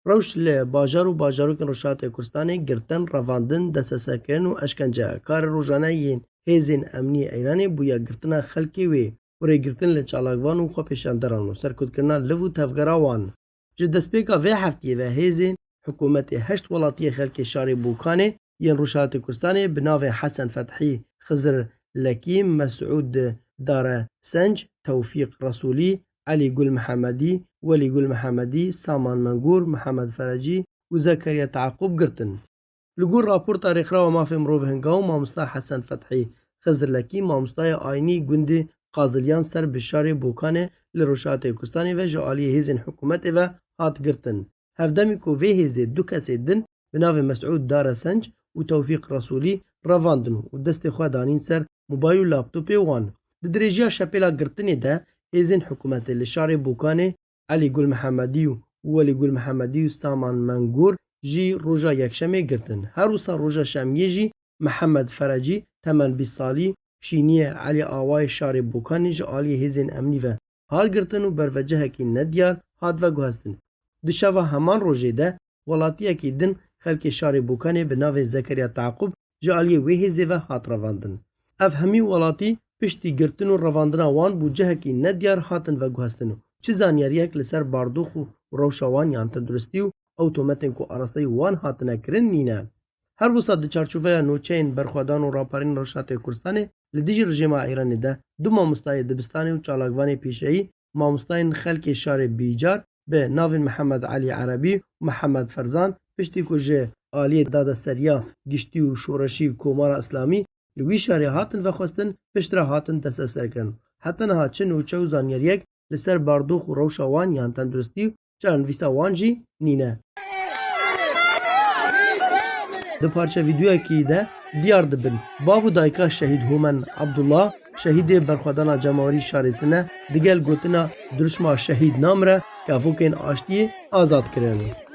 روش لی باجار و باجاروکن روشات کردستان گرتن رواندن دستسکرین و اشکنجه کار روزانه یین هیزین امنی ایرانی بویا گرتنا خلکی وی وری گرتن لی چالاکوان و خو پیشاندران و سرکوتکرنا لو تفگراوان جه دستپیکا وی هفتیه و هیزین حکومت هشت ولاتی خلکی شاری بوکانه ین روشات کردستان بناو حسن فتحی خزر لکی مسعود داره سنج توفیق رسولی علی گل محمدی ولی گل محمدی سامان منگور محمد فرجی و زکریا تعقوب گرتن لگور راپور تاریخ را و مافی مروف هنگاو مامستا حسن فتحی خزر لکی مامستای آینی گندی قازلیان سر بشار بوکانه لروشات کردستان و جعالی هیزن حکومت و هات گرتن هفدمی کو وی هیزی دو کسی دن بناو مسعود داره سنج و توفیق رسولی رواندن و دست خودانین سر موبایل و لابتوپ وان درجه شپیلا گرتنی ده هیزن حکومت لشار بوکانه علی گل محمدی و ولی گل محمدی و سامان منگور جی روژا یکشمه گرتن هر روزا روژا شمیه جی محمد فرجی تمن 20 سالی شینیه علی آوای شار بوکانه جعالی هیزن امنی و هاد گرتن و بروجه کی ندیار هاد و گوهستن دشوا همان روژه ده ولاتیه کی دن خلک شار بوکانه به ناو زکریا تعقوب جعالی ویهزه و هات رواندن اف همی ولاتی پشتی گرتن و رواندنا وان بو جهکی ندیار هاتن و گوهستن چه زانیاریک لسر باردوخ و روشوان یان تندرستی و اوتوماتن کو ارستی وان هاتنه کرن نینه هر وسا د چارچوبه نوچین برخوادان و راپارین روشات کردستان لدیج رژیم ایران ده دو مامستای دبستان و چالاکوان پیشه‌ای مامستاین خلک شار بیجار به ناو محمد علی عربی و محمد فرزان پشتی کو جه عالی دادسریا گشتی و شورشی کومار اسلامی لوی شاری هاتن و خواستن پشتره هاتن دست سرکن حتی نه چه نوچه و زانیاریک لسر باردوخ و روشوان یان تندرستی چرن ویسا وانجی نینه ده پارچه ویدیوی که ده دیار دبن باو دایکا شهید هومن عبدالله شهید برخوادانا جمهوری شارسنه دیگل گوتنا درشما شهید نامره که فوکین آشتی آزاد کرن